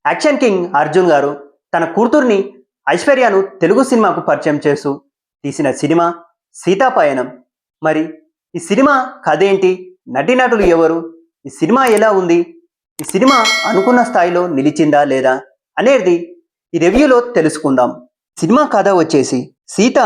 Action king Arjun గారు తన కూతుర్ని ఐశ్వర్యను తెలుగు సినిమాకు పరిచయం చేస్తూ తీసిన సినిమా సీతాపయనం. మరి ఈ సినిమా కథ ఏంటి, నటీనటులు ఎవరు, ఈ సినిమా ఎలా ఉంది, ఈ సినిమా అనుకున్న స్థాయిలో నిలిచిందా లేదా అనేది ఈ రివ్యూలో తెలుసుకుందాం. సినిమా కథ వచ్చేసి సీత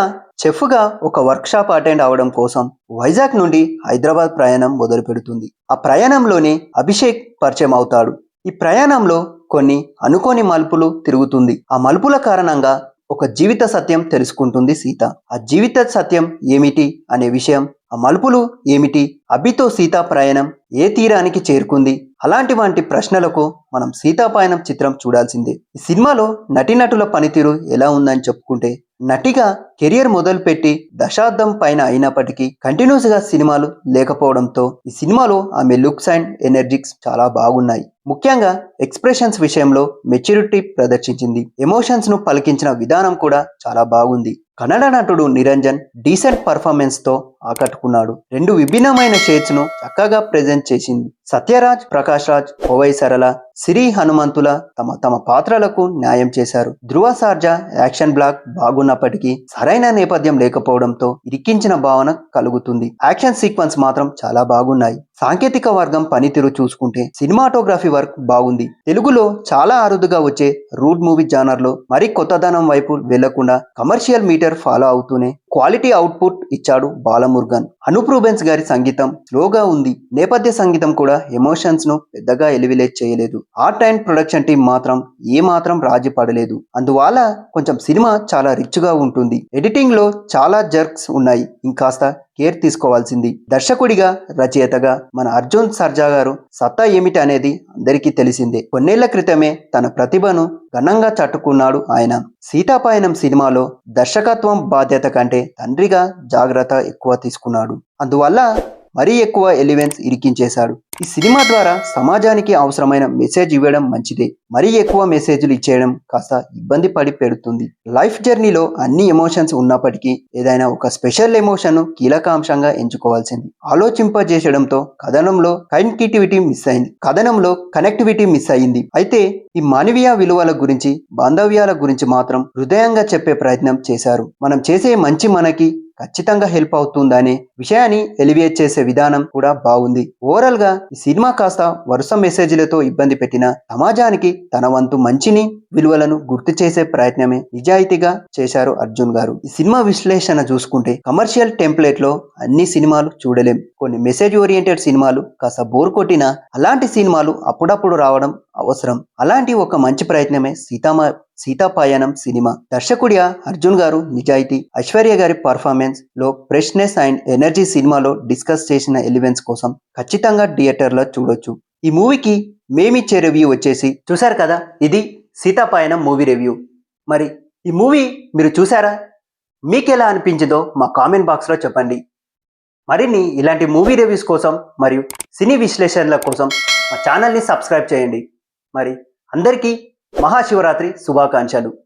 చెఫ్గా ఒక వర్క్షాప్ అటెండ్ అవడం కోసం వైజాగ్ నుండి హైదరాబాద్ ప్రయాణం మొదలు పెడుతుంది. ఆ ప్రయాణంలోనే అభిషేక్ పరిచయం అవుతాడు. ఈ ప్రయాణంలో కొన్ని అనుకోని మలుపులు తిరుగుతుంది. ఆ మలుపుల కారణంగా ఒక జీవిత సత్యం తెలుసుకుంటుంది సీత. ఆ జీవిత సత్యం ఏమిటి అనే విషయం, ఆ మలుపులు ఏమిటి, అభితో సీతా ప్రయాణం ఏ తీరానికి చేరుకుంది, అలాంటి వంటి ప్రశ్నలకు మనం సీతాపయనం చిత్రం చూడాల్సిందే. ఈ సినిమాలో నటీనటుల పనితీరు ఎలా ఉందని చెప్పుకుంటే, నటిగా కెరియర్ మొదలుపెట్టి దశాబ్దం పైన అయినప్పటికీ కంటిన్యూస్గా సినిమాలు లేకపోవడంతో ఈ సినిమాలో ఆమె లుక్స్ అండ్ ఎనర్జిక్స్ చాలా బాగున్నాయి. ముఖ్యంగా ఎక్స్ప్రెషన్స్ విషయంలో మెచ్యూరిటీ ప్రదర్శించింది. ఎమోషన్స్ ను పలికించిన విధానం కూడా చాలా బాగుంది. కన్నడ నటుడు నిరంజన్ డీసెంట్ పర్ఫార్మెన్స్ తో ఆకట్టుకున్నాడు. రెండు విభిన్నమైన షేడ్స్ ను చక్కగా ప్రెజెంట్ చేసింది. సత్యరాజ్, ప్రకాష్ రాజ్, ఓవై సరళ, సిరి హనుమంతుల తమ తమ పాత్రలకు న్యాయం చేశారు. ధ్రువ సార్జా యాక్షన్ బ్లాక్ బాగున్నప్పటికీ సరైన నేపథ్యం లేకపోవడంతో ఇరికించిన భావన కలుగుతుంది. యాక్షన్ సీక్వెన్స్ మాత్రం చాలా బాగున్నాయి. సాంకేతిక వర్గం పనితీరు చూసుకుంటే సినిమాటోగ్రఫీ వర్క్ బాగుంది. తెలుగులో చాలా అరుదుగా వచ్చే రూడ్ మూవీ జానర్ లో మరి కొత్తదనం వైపు వెళ్లకుండా కమర్షియల్ మీటర్ ఫాలో అవుతూనే క్వాలిటీ అవుట్పుట్ ఇచ్చాడు బాలమురుగన్. అనూప్ రూబెన్స్ గారి సంగీతం స్లోగా ఉంది. నేపథ్య సంగీతం కూడా ఎమోషన్స్ ను పెద్దగా ఎలివిలేట్ చేయలేదు. ఆర్ట్ అండ్ ప్రొడక్షన్ టీం మాత్రం ఏ మాత్రం రాజీ పడలేదు. అందువల్ల కొంచెం సినిమా చాలా రిచ్ గా ఉంటుంది. ఎడిటింగ్ లో చాలా జర్క్స్ ఉన్నాయి, ఇంకాస్త కేర్ తీసుకోవాల్సింది. దర్శకుడిగా రచయితగా మన అర్జున్ సర్జా గారు సత్తా ఏమిటి అనేది అందరికీ తెలిసిందే. కొన్నేళ్ల క్రితమే తన ప్రతిభను ఘనంగా చట్టుకున్నాడు ఆయన. సీతాపయనం సినిమాలో దర్శకత్వం బాధ్యత కంటే తండ్రిగా జాగ్రత్త ఎక్కువ తీసుకున్నాడు. అందువల్ల మరీ ఎక్కువ ఎలివెన్స్ ఇరికించేశాడు. ఈ సినిమా ద్వారా సమాజానికి అవసరమైన మెసేజ్ ఇవ్వడం మంచిదే. మరీ ఎక్కువ మెసేజ్లు ఇచ్చేయడం కాస్త ఇబ్బంది పడి పెడుతుంది. లైఫ్ జర్నీలో అన్ని ఎమోషన్స్ ఉన్నప్పటికీ ఏదైనా ఒక స్పెషల్ ఎమోషన్ కీలక అంశంగా ఎంచుకోవాల్సింది. ఆలోచింపజేయడంతో కథనంలో కనెక్టివిటీ మిస్ అయింది. అయితే ఈ మానవీయ విలువల గురించి, బాంధవ్యాల గురించి మాత్రం హృదయంగా చెప్పే ప్రయత్నం చేశారు. మనం చేసే మంచి మనకి ఖచ్చితంగా హెల్ప్ అవుతుందనే విషయాన్ని ఎలివేట్ చేసే విధానం కూడా బాగుంది. ఓవరాల్ గా ఈ సినిమా కాస్త వరుస మెసేజ్లతో ఇబ్బంది పెట్టిన సమాజానికి తన వంతు మంచిని, విలువలను గుర్తు చేసే ప్రయత్నమే నిజాయితీగా చేశారు అర్జున్ గారు. ఈ సినిమా విశ్లేషణ చూసుకుంటే కమర్షియల్ టెంప్లెట్ లో అన్ని సినిమాలు చూడలేం. కొన్ని మెసేజ్ ఓరియంటెడ్ సినిమాలు కాస్త బోర్ కొట్టినా అలాంటి సినిమాలు అప్పుడప్పుడు రావడం అవసరం. అలాంటి ఒక మంచి ప్రయత్నమే సీతాపయనం సినిమా. దర్శకుడిగా అర్జున్ గారు నిజాయితీ, ఐశ్వర్య గారి పర్ఫార్మెన్స్ లో ఫ్రెష్నెస్ అండ్ ఎనర్జీ సినిమాలో డిస్కస్ చేసిన ఎలిమెంట్స్ కోసం ఖచ్చితంగా థియేటర్లో చూడొచ్చు. ఈ మూవీకి మేమిచ్చే రివ్యూ వచ్చేసి చూశారు కదా, ఇది సీతాపయనం మూవీ రివ్యూ. మరి ఈ మూవీ మీరు చూసారా? మీకు ఎలా అనిపించిందో మా కామెంట్ బాక్స్లో చెప్పండి. మరిన్ని ఇలాంటి మూవీ రివ్యూస్ కోసం మరియు సినీ విశ్లేషణల కోసం మా ఛానల్ని సబ్స్క్రైబ్ చేయండి. మరి అందరికీ మహాశివరాత్రి శుభాకాంక్షలు.